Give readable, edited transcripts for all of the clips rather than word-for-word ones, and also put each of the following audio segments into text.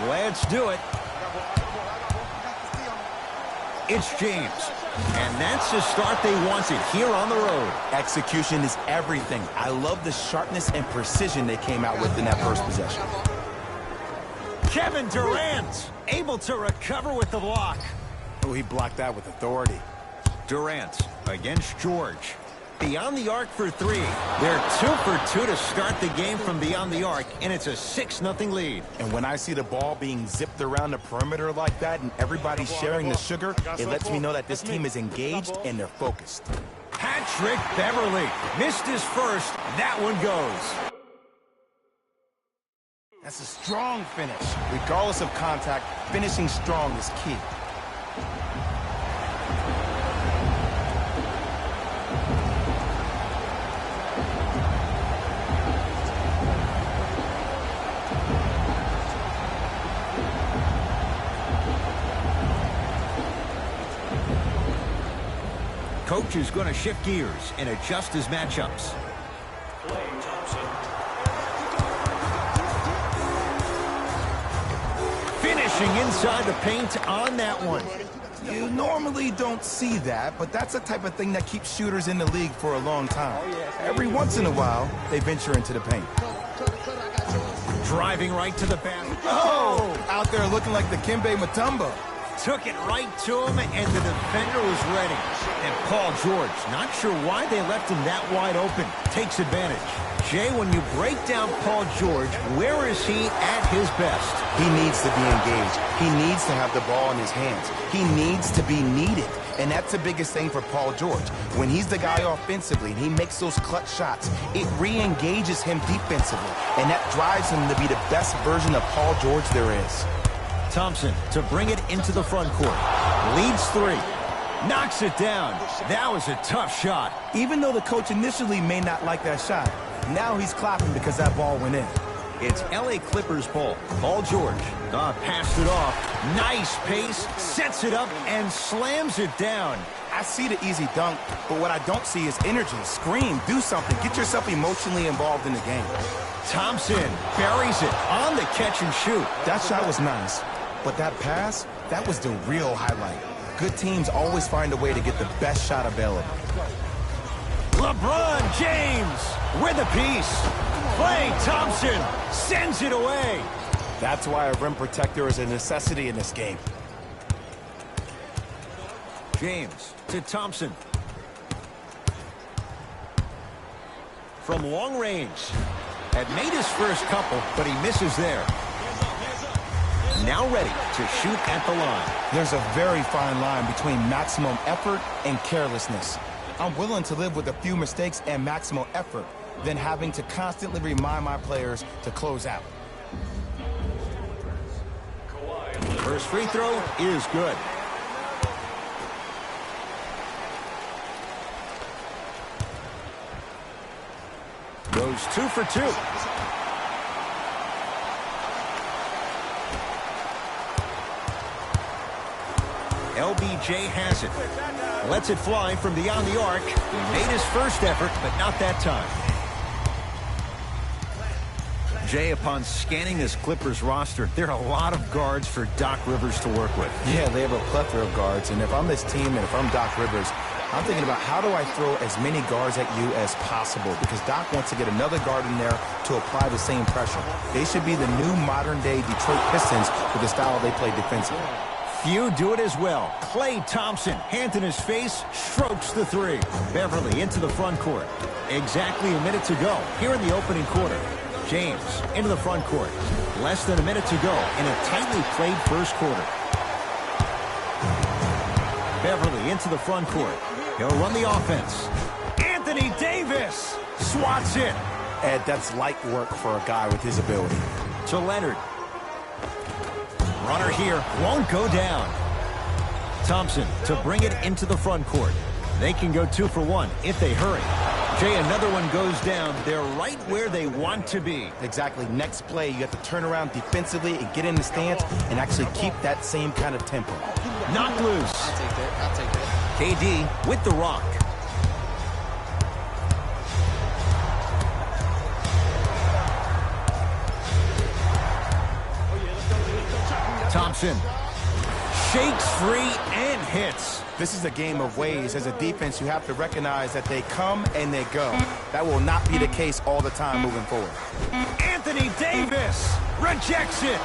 Let's do it. It's James. And that's the start they wanted here on the road. Execution is everything. I love the sharpness and precision they came out with in that first possession. Kevin Durant able to recover with the block. Oh, he blocked that with authority. Durant against George. Beyond the arc for three. They're 2 for 2 to start the game from beyond the arc, and it's a 6-0 lead. And when I see the ball being zipped around the perimeter like that and everybody sharing the sugar, it lets me know that this team is engaged and they're focused. Patrick Beverly missed his first. That one goes. That's a strong finish. Regardless of contact, finishing strong is key. Coach is going to shift gears and adjust his matchups. Finishing inside the paint on that one. You normally don't see that, but that's the type of thing that keeps shooters in the league for a long time. Every once in a while, they venture into the paint. Driving right to the basket. Oh! Out there looking like the Kimbe Mutombo. Took it right to him, and the defender was ready. And Paul George, not sure why they left him that wide open, takes advantage. Jay, when you break down Paul George, where is he at his best? He needs to be engaged. He needs to have the ball in his hands. He needs to be needed. And that's the biggest thing for Paul George. When he's the guy offensively and he makes those clutch shots, it re-engages him defensively. And that drives him to be the best version of Paul George there is. Thompson to bring it into the front court. Leads three. Knocks it down. That was a tough shot. Even though the coach initially may not like that shot, now he's clapping because that ball went in. It's LA Clippers ball. Paul George passed it off. Nice pace, sets it up, and slams it down. I see the easy dunk, but what I don't see is energy. Scream, do something. Get yourself emotionally involved in the game. Thompson buries it on the catch and shoot. That shot was nice, but that pass, that was the real highlight. Good teams always find a way to get the best shot available. LeBron James with a piece. Klay Thompson sends it away. That's why a rim protector is a necessity in this game. James to Thompson. From long range. Had made his first couple, but he misses there. Now ready to shoot at the line. There's a very fine line between maximum effort and carelessness. I'm willing to live with a few mistakes and maximum effort than having to constantly remind my players to close out. First free throw is good. Goes 2 for 2. LBJ has it. Lets it fly from beyond the arc. He made his first effort, but not that time. Jay, upon scanning this Clippers roster, there are a lot of guards for Doc Rivers to work with. Yeah, they have a plethora of guards, and if I'm this team and if I'm Doc Rivers, I'm thinking about how do I throw as many guards at you as possible, because Doc wants to get another guard in there to apply the same pressure. They should be the new modern-day Detroit Pistons with the style they play defensively. Few do it as well. Klay Thompson, hand in his face, strokes the three. Beverly into the front court. Exactly a minute to go here in the opening quarter. James into the front court. Less than a minute to go in a tightly played first quarter. Beverly into the front court. He'll run the offense. Anthony Davis swats it. Ed, that's light work for a guy with his ability. To Leonard. Runner here won't go down. Thompson to bring it into the front court. They can go 2 for 1 if they hurry. Jay, another one goes down. They're right where they want to be. Exactly. Next play, you have to turn around defensively and get in the stance and actually keep that same kind of tempo. Knocked loose. I'll take that. KD with the rock. Thompson shakes free and hits. This is a game of ways. As a defense, you have to recognize that they come and they go. That will not be the case all the time moving forward. Anthony Davis rejects it.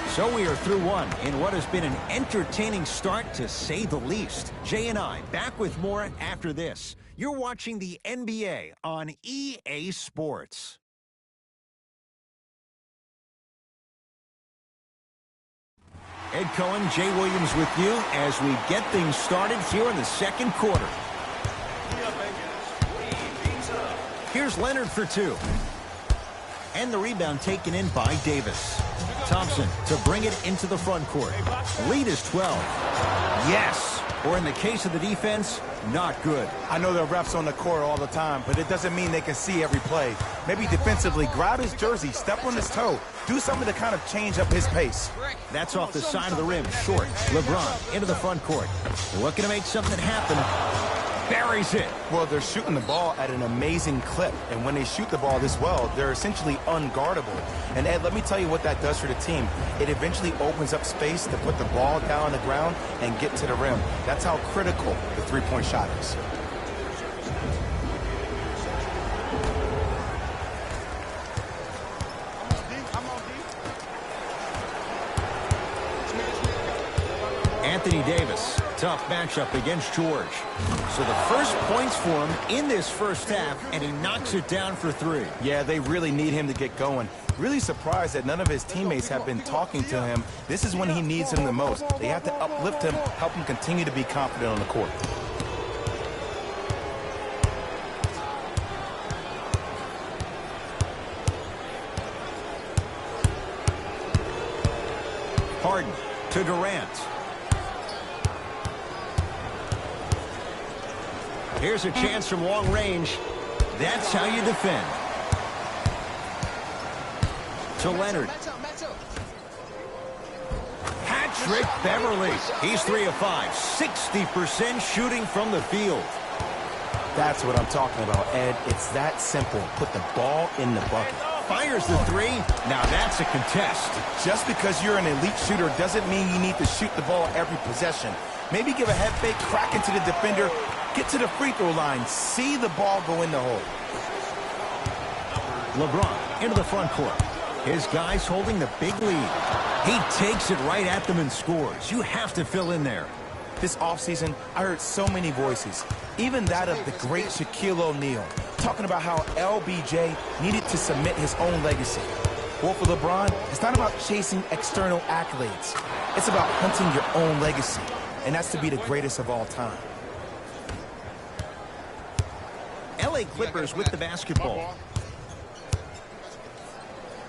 So we are through one in what has been an entertaining start, to say the least. Jay and I back with more after this. You're watching the NBA on EA Sports. Ed Cohen, Jay Williams with you as we get things started here in the second quarter. Here's Leonard for two. And the rebound taken in by Davis. Thompson to bring it into the front court. Lead is 12. Yes. Or in the case of the defense, not good. I know there are refs on the court all the time, but it doesn't mean they can see every play. Maybe defensively, grab his jersey, step on his toe, do something to kind of change up his pace. That's off the side of the rim, short. LeBron into the front court. Looking to make something happen. Buries it. Well, they're shooting the ball at an amazing clip, and when they shoot the ball this well, they're essentially unguardable. And Ed, let me tell you what that does for the team. It eventually opens up space to put the ball down on the ground and get to the rim. That's how critical the three-point shot is. Anthony Davis, tough matchup against George. So the first points for him in this first half, and he knocks it down for three. Yeah, they really need him to get going. Really surprised that none of his teammates have been talking to him. This is when he needs them the most. They have to uplift him, help him continue to be confident on the court. Harden to Durant. Here's a chance from long range. That's how you defend. To Leonard. Patrick Beverly. He's 3 of 5. 60% shooting from the field. That's what I'm talking about, Ed. It's that simple. Put the ball in the bucket. Fires the three. Now that's a contest. Just because you're an elite shooter doesn't mean you need to shoot the ball every possession. Maybe give a head fake, crack into the defender, get to the free throw line, see the ball go in the hole. LeBron into the front court. His guys holding the big lead. He takes it right at them and scores. You have to fill in there. This offseason, I heard so many voices, even that of the great Shaquille O'Neal, talking about how LBJ needed to submit his own legacy. Well, for LeBron, it's not about chasing external accolades. It's about hunting your own legacy, and that's to be the greatest of all time. LA Clippers with the basketball.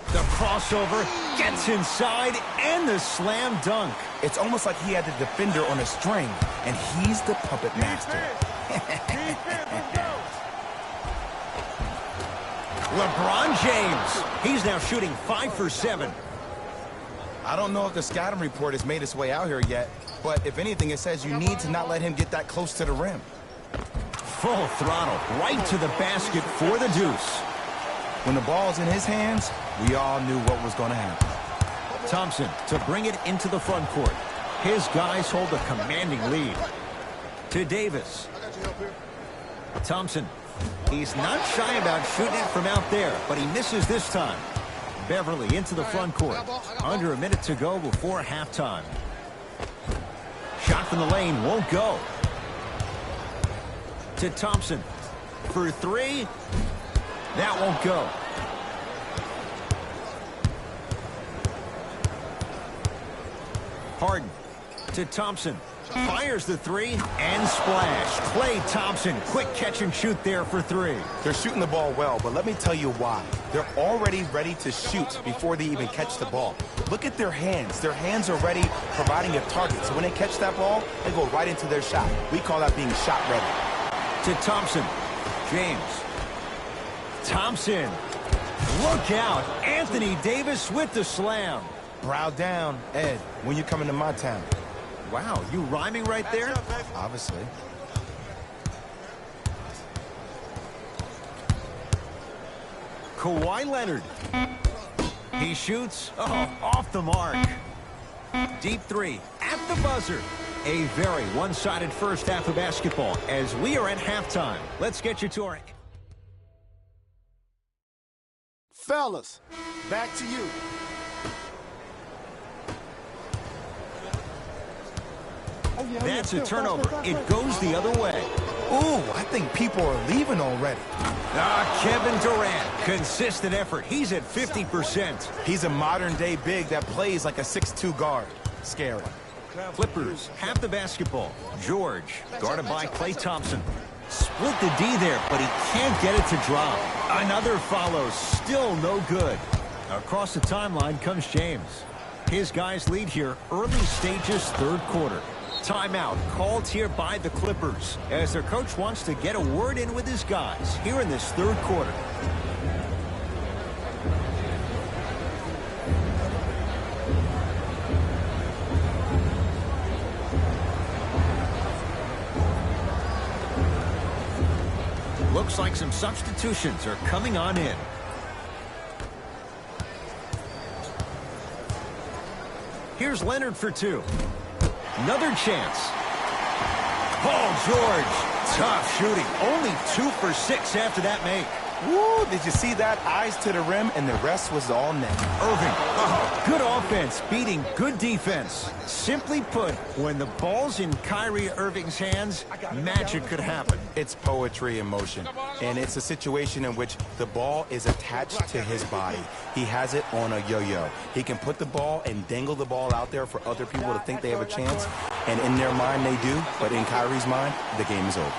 The crossover gets inside, and the slam dunk. It's almost like he had the defender on a string, and he's the puppet master. LeBron James. He's now shooting 5 for 7. I don't know if the scouting report has made its way out here yet, but if anything, it says you need to not let him get that close to the rim. Full throttle, right to the basket for the deuce. When the ball's in his hands, we all knew what was going to happen. Thompson to bring it into the front court. His guys hold a commanding lead. To Davis. Thompson. He's not shy about shooting it from out there, but he misses this time. Beverly into the front court. Under a minute to go before halftime. Shot from the lane won't go. To Thompson. For three. That won't go. Harden to Thompson. Fires the three and splash. Klay Thompson, quick catch and shoot there for three. They're shooting the ball well, but let me tell you why. They're already ready to shoot before they even catch the ball. Look at their hands. Their hands are ready, providing a target. So when they catch that ball, they go right into their shot. We call that being shot ready. To Thompson. James. Thompson. Look out. Anthony Davis with the slam. Brow down, Ed, when you come into my town. Wow, you rhyming right there? Obviously. Kawhi Leonard. He shoots. Oh, off the mark. Deep three at the buzzer. A very one-sided first half of basketball as we are at halftime. Let's get you to our... Fellas, back to you. That's a turnover. It goes the other way. Ooh, I think people are leaving already. Kevin Durant, consistent effort. He's at 50%. He's a modern-day big that plays like a 6'2" guard. Scary. Clippers have the basketball. George, guarded by Klay Thompson. Split the D there, but he can't get it to drop. Another follow, still no good. Across the timeline comes James. His guys lead here, early stages, third quarter. Timeout called here by the Clippers as their coach wants to get a word in with his guys here in this third quarter. Looks like some substitutions are coming on in. Here's Leonard for two. Another chance. Paul George, tough shooting. Only 2 for 6 after that make. Woo, did you see that? Eyes to the rim, and the rest was all net. Irving, good offense, beating good defense. Simply put, when the ball's in Kyrie Irving's hands, magic could happen. It's poetry in motion, and it's a situation in which the ball is attached to his body. He has it on a yo-yo. He can put the ball and dangle the ball out there for other people to think they have a chance, and in their mind they do, but in Kyrie's mind, the game is over.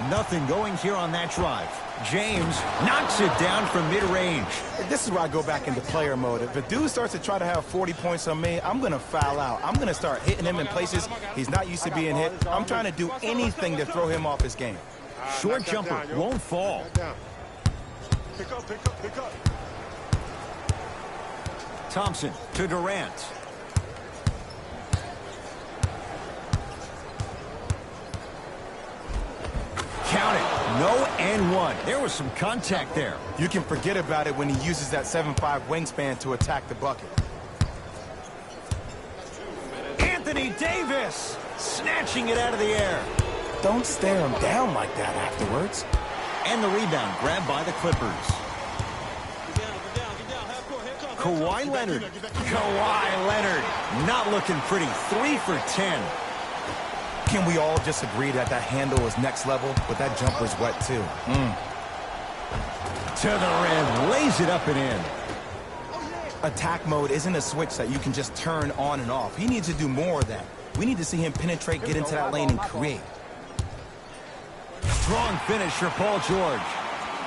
Nothing going here on that drive. James knocks it down from mid-range. This is where I go back into player mode. If a dude starts to try to have 40 points on me, I'm going to foul out. I'm going to start hitting him in places he's not used to being hit. I'm trying to do anything to throw him off his game. Short jumper won't fall. Pick up. Thompson to Durant. Count it. No and one. There was some contact there. You can forget about it when he uses that 7'5" wingspan to attack the bucket. Anthony Davis snatching it out of the air. Don't stare him down like that afterwards. And the rebound grabbed by the Clippers. Kawhi Leonard. Kawhi Leonard not looking pretty. 3 for 10. Can we all just agree that that handle is next level, but that jumper's wet too? To the rim, lays it up and in. Attack mode isn't a switch that you can just turn on and off. He needs to do more of that. We need to see him penetrate, get into that lane, and create. Strong finish for Paul George.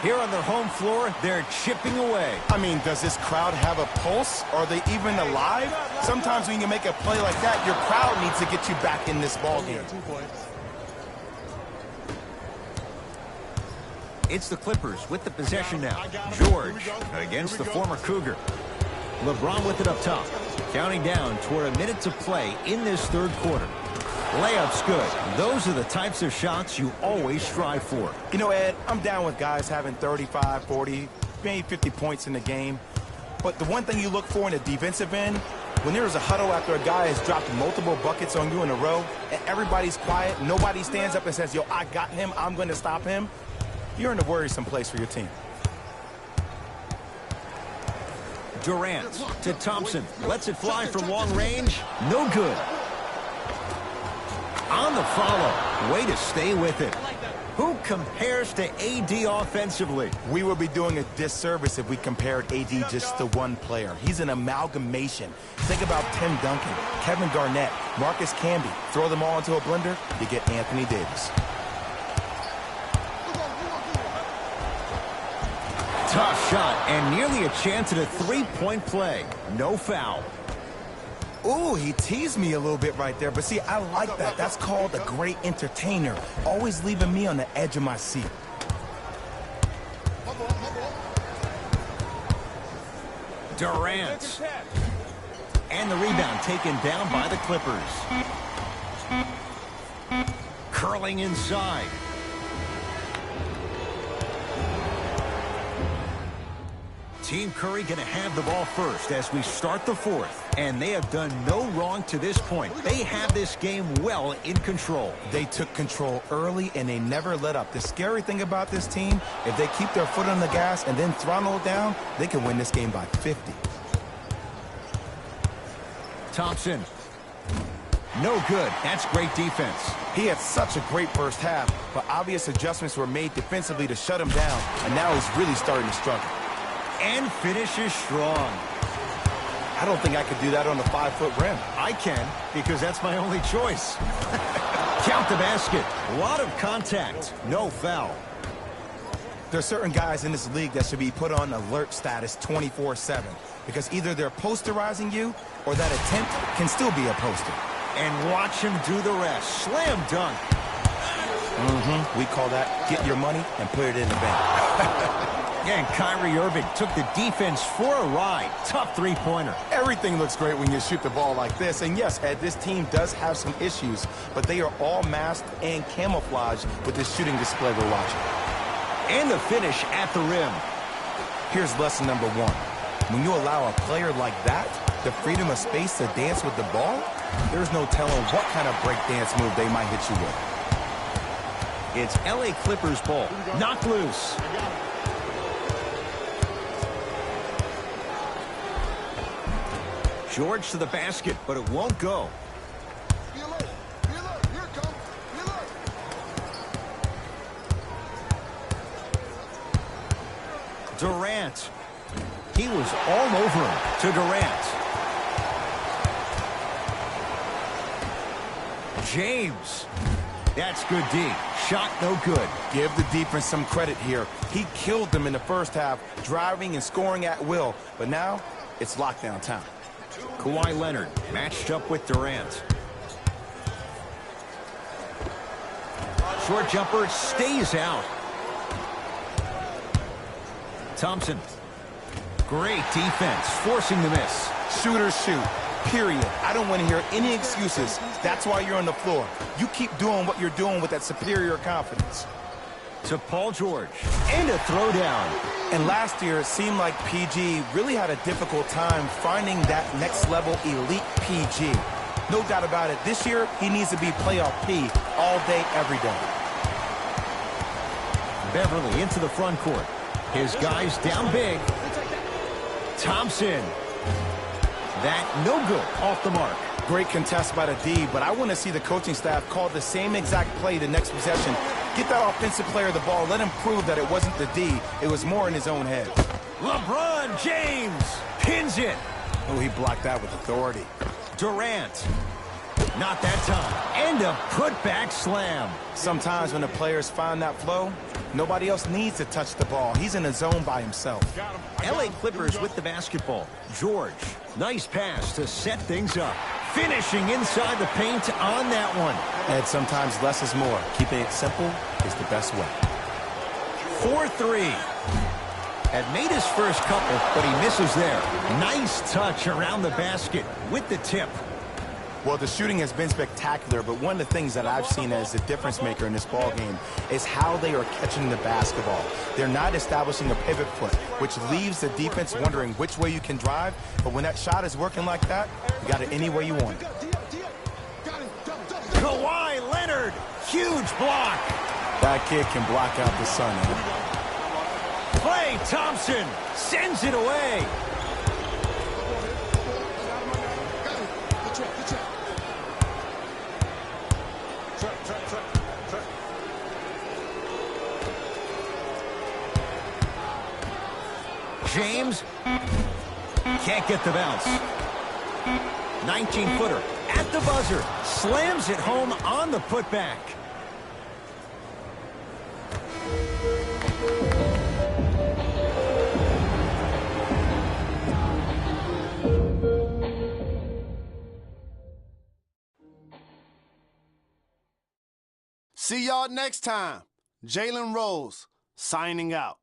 Here on their home floor, they're chipping away. I mean, does this crowd have a pulse? Are they even alive? Sometimes when you make a play like that, your crowd needs to get you back in this ball game. It's the Clippers with the possession now. George against the former Cougar. LeBron with it up top. Counting down toward a minute to play in this third quarter. Layup's good. Those are the types of shots you always strive for. You know, Ed, I'm down with guys having 35, 40, maybe 50 points in the game. But the one thing you look for in the defensive end, when there is a huddle after a guy has dropped multiple buckets on you in a row, and everybody's quiet, nobody stands up and says, yo, I got him, I'm going to stop him, you're in a worrisome place for your team. Durant to Thompson. Lets it fly from long range. No good. On the follow. Way to stay with it. Who compares to AD offensively? We would be doing a disservice if we compared AD just to one player. He's an amalgamation. Think about Tim Duncan, Kevin Garnett, Marcus Camby. Throw them all into a blender, you get Anthony Davis. Tough shot and nearly a chance at a three-point play. No foul. Ooh, he teased me a little bit right there. But see, I like that. That's called a great entertainer. Always leaving me on the edge of my seat. Durant. And the rebound taken down by the Clippers. Curling inside. Team Curry going to have the ball first as we start the fourth. And they have done no wrong to this point. They have this game well in control. They took control early, and they never let up. The scary thing about this team, if they keep their foot on the gas and then throttle it down, they can win this game by 50. Thompson. No good. That's great defense. He had such a great first half, but obvious adjustments were made defensively to shut him down, and now he's really starting to struggle. And finishes strong. I don't think I could do that on the 5-foot rim. I can, because that's my only choice. Count the basket. A lot of contact. No foul. There are certain guys in this league that should be put on alert status 24/7, because either they're posterizing you or that attempt can still be a poster. And watch him do the rest. Slam dunk. We call that get your money and put it in the bank. And Kyrie Irving took the defense for a ride. Tough three-pointer. Everything looks great when you shoot the ball like this. And yes, Ed, this team does have some issues, but they are all masked and camouflaged with this shooting display we're watching. And the finish at the rim. Here's lesson number one. When you allow a player like that the freedom of space to dance with the ball, there's no telling what kind of break dance move they might hit you with. It's LA Clippers ball. Knocked loose. George to the basket, but it won't go. Durant. He was all over him to Durant. James. That's good D. Shot no good. Give the defense some credit here. He killed them in the first half, driving and scoring at will. But now, it's lockdown time. Kawhi Leonard matched up with Durant. Short jumper stays out. Thompson. Great defense, forcing the miss. Shooters shoot, period. I don't want to hear any excuses. That's why you're on the floor. You keep doing what you're doing with that superior confidence. To Paul George. And a throwdown. And last year, it seemed like PG really had a difficult time finding that next-level elite PG. No doubt about it, this year, he needs to be playoff P all day, every day. Beverly into the front court. His guys down big. Thompson. That no good, off the mark. Great contest by the D, but I want to see the coaching staff call the same exact play the next possession. Get that offensive player the ball. Let him prove that it wasn't the D. It was more in his own head. LeBron James pins it. Oh, he blocked that with authority. Durant. Not that time. And a putback slam. Sometimes when the players find that flow, nobody else needs to touch the ball. He's in the zone by himself. LA Clippers with the basketball. George. Nice pass to set things up. Finishing inside the paint on that one. And sometimes less is more. Keeping it simple is the best way. 4-3. Had made his first couple, but he misses there. Nice touch around the basket with the tip. Well, the shooting has been spectacular, but one of the things that I've seen as the difference maker in this ball game is how they are catching the basketball. They're not establishing a pivot foot, which leaves the defense wondering which way you can drive, but when that shot is working like that, you got it any way you want it. Kawhi Leonard, huge block. That kid can block out the sun. Klay Thompson sends it away. James can't get the bounce. 19-footer at the buzzer. Slams it home on the putback. See y'all next time. Jalen Rose signing out.